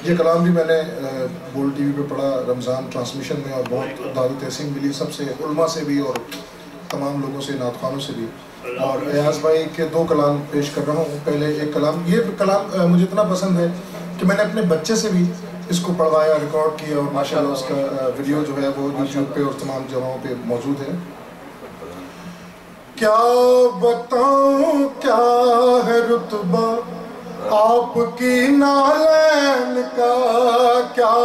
یہ کلام بھی میں نے بول ٹی وی پہ پڑھا رمضان ٹرانسمیشن میں، اور بہت داد و تحسین ملی سب سے، علماء سے بھی اور تمام لوگوں سے، نعت خوانوں سے بھی. اور ایاز بھائی کے 2 کلام پیش کر رہا ہوں. پہلے ایک کلام، یہ کلام مجھے اتنا پسند ہے کہ میں نے اپنے بچے سے بھی اس کو پڑھوایا، ریکارڈ کیا، اور ماشاءاللہ اس کا ویڈیو جو ہے وہ یوٹیوب پہ اور تمام جگہوں پہ موجود ہے. کیا بتاؤں کیا ہے رتبہ آپ کی نالین کا، کیا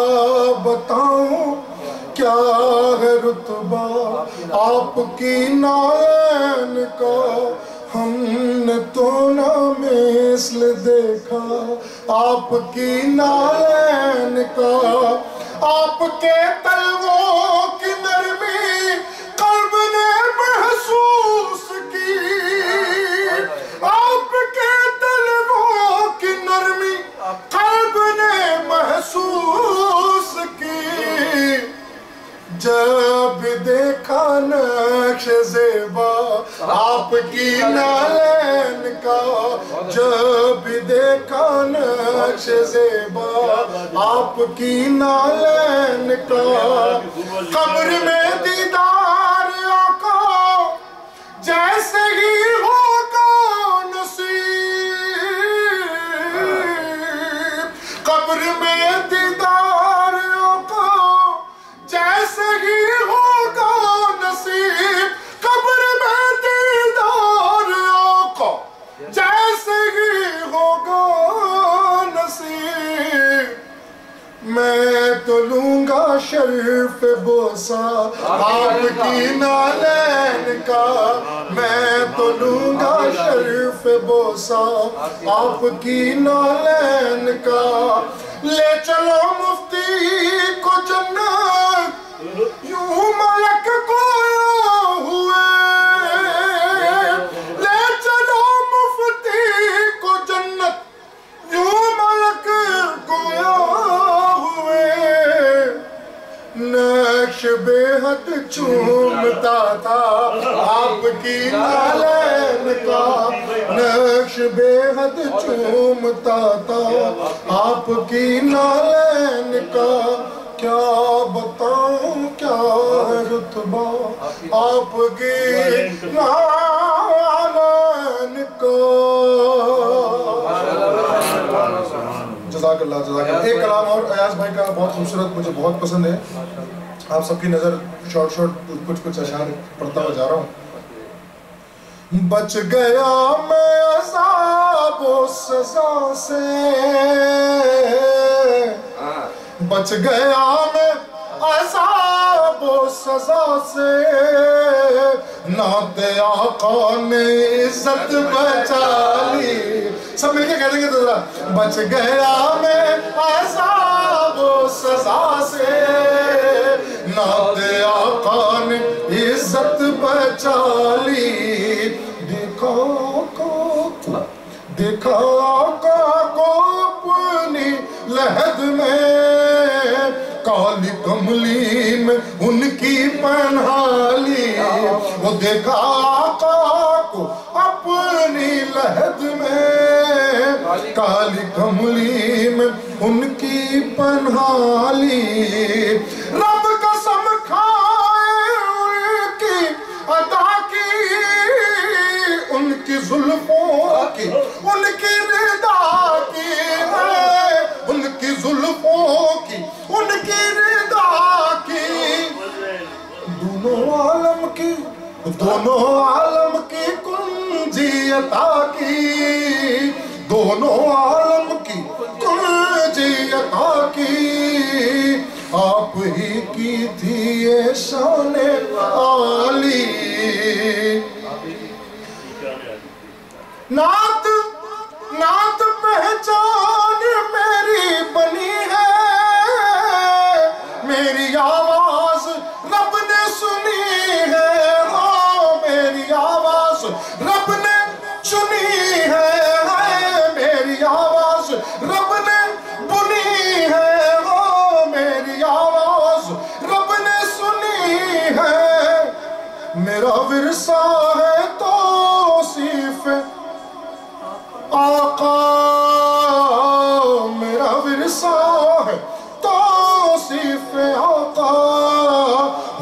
بتاؤں کیا ہے رتبہ آپ کی نالین کا. ہم نے تو نہ مثل دیکھا آپ کی نالین کا. آپ کے تلووں کی نرمی قلب نے محسوس کی، آپ کے تلووں کی نرمی قلب نے محسوس کی. جب دیکھا نقش زیبا آپ کی نالین کا، جب دیکھا نقش زیبا آپ کی نالین کا. قبر میں دیدار آقا جیسے ہی ہوگا نصیب، قبر میں دیدار آقا جیسے ہی ہوگا نصیب، قبر میں دیدار آقا جیسے ہی ہوگا نصیب. میں تو لوں گا شرف بوسہ آپ کی نالین کا، میں تو لوں گا شرف بوسہ آپ کی نالین کا. لے چلو مفتی کو جنت یوں ملک گویا ہوئے، لے چلو مفتی کو جنت یوں ملک گویا ہوئے. نقش بے حد چومتا تھا آپ کی نالین کا، نقش بے حد چومتا تھا آپ کی نالین کا. کیا بتاؤں کیا ہے رتبہ آپ کی نالین کا. جزاک اللہ جزاک اللہ. ایک کلام اور ایاز بھائی کا بہت خوبصورت، مجھے بہت پسند ہے. آپ سب کی نظر شارٹ کچھ اشعار پڑھتا ہوا جا رہا ہوں. بچ گیا میں عذاب و سزا سے، بچ گیا میں عذاب و سزا سے، نعت آقا نے عزت بچا لی. سب مل کے کہہ دیں گے تو ذرا. بچ گیا میں عذاب و سزا سے، نعت آقا نے عزت بچا لی. دیکھا آقا کو اپنی لحد میں، کالی کملی میں ان کی پنہالی. وہ دیکھا آقا کو اپنی لحد میں، کالی کملی میں ان کی پنہالی. رب قسم کھائے ان کی عطا کی، ان کی زلفوں کی، ان کی رضا کی، ان کی زلفوں کی، ان کی رضا کی. دونوں عالم کی کنجی عطا کی، دونوں عالم کی کنجی عطا کی. آپ ہی کی تھی یہ شان عالی. نعت پہچان میری بنی ہے، میری آواز رب نے سنی ہے، میری آواز رب نے سنی ہے، میری آواز رب نے بنی ہے، میری آواز رب نے سنی ہے. میرا ورثہ ہے توصیف آقا، میرا ورثہ ہے توصیف آقا،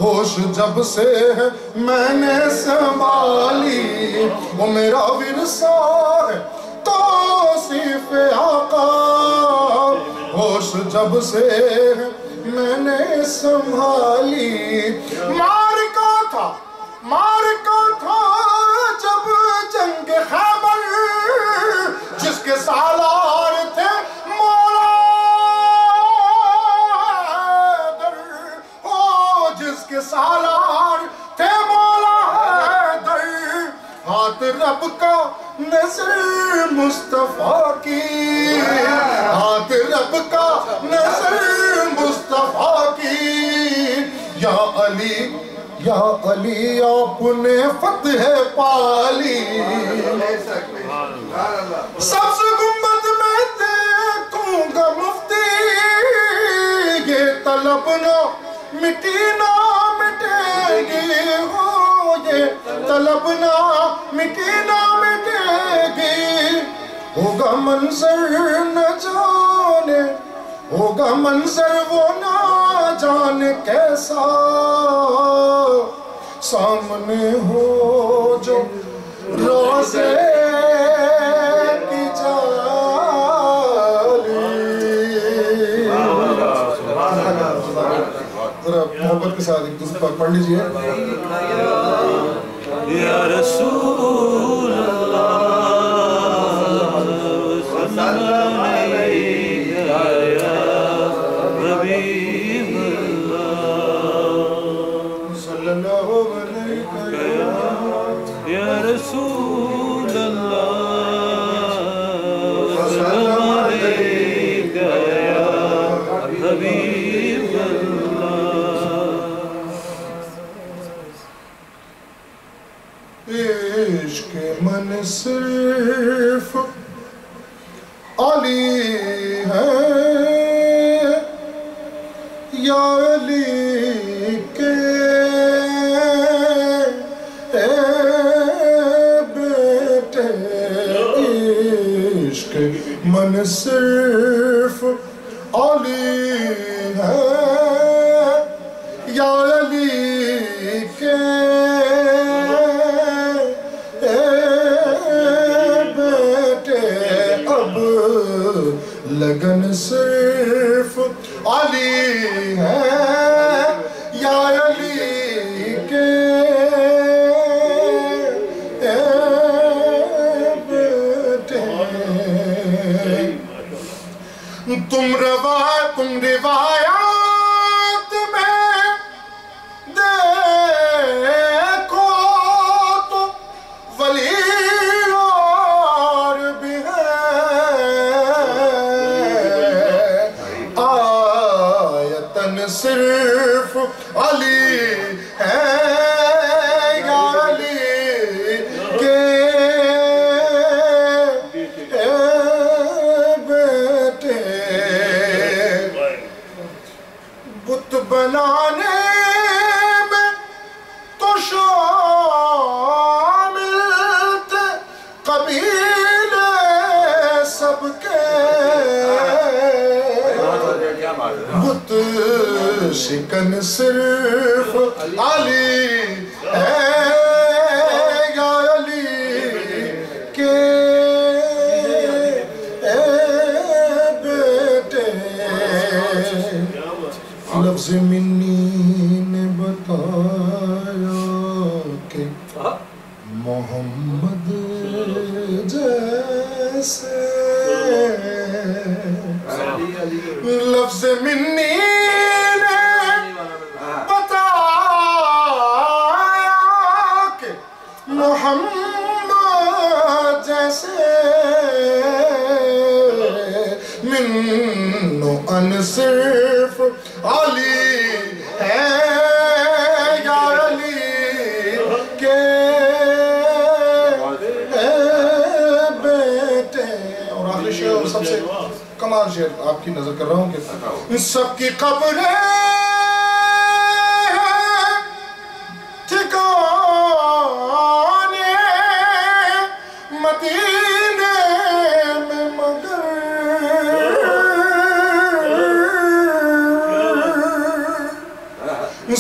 ہوش جب سے ہے میں نے سنبھالی، وہ میرا ورثہ ہے توصیف آقا، ہوش جب سے ہے میں نے سنبھالی۔ مارکا تھا جب جنگ خیبر، جس کے سالار تھے مولا حیدر، جس کے سالار تھے مولا حیدر، ہاتھ رب کا نظر مصطفیٰ کی، ہاتھ رب کا نظر مصطفیٰ کی، یا علی آپ نے فتح پالی، سبز گنبد میں دیکھوں گا مفتی، یہ طلب نہ مٹی نہ مٹے گی، ہو یہ طلب نہ مٹی نہ مٹے گی، ہوگا منظر نہ جانے، ہوگا منظر وہ نہ جانے کیسا، سامنے ہو جو روزے کی جالی۔ ذرا محبت کے ساتھ ایک دوسرے پاک پڑھ لیجئے۔ یا رسول اللہ صلی اللہ علیہ یا حبیب یا رسول اللہ صلی اللہ علیہ یا حبیب اللہ۔ عشق من صرف علی ہے، یا علی کے عشق من صرف علی ہے، یا علی کے بیٹے، اب لگن صرف علی ہے، یا علی کے تم روایت میں دیکھو تو ولی اور بھی ہے، آیتن صرف علی ہے، یا علی کے بت بنانے میں تو شامل تھے قبیلے سب کے، بت شکن صرف علی ہے، یا علی کے بیٹے۔ لفظ منی نے بتایا کہ محمد جیسے، لفظ منی نے بتایا کہ محمد جیسے، من و ان صرف علی ہے، یا علی کے بیٹے۔ اور آخری شعر اور سب سے کمال شعر آپ کی نظر کر رہا ہوں کہ سب کی قبریں ٹھکانے مدینے میں، مگر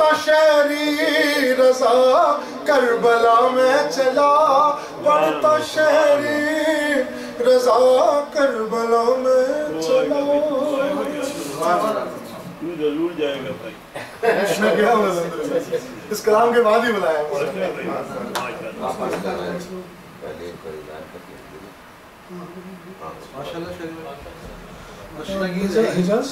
پڑھتا شہری رضا کربلا میں چلا، پڑھتا شہری رضا کربلا میں چلا. تو ضرور جائے گا بھائی. اس میں کیا ہوگا اس کلام کے بعد ہی بلایا. ماشاء اللہ. حجاز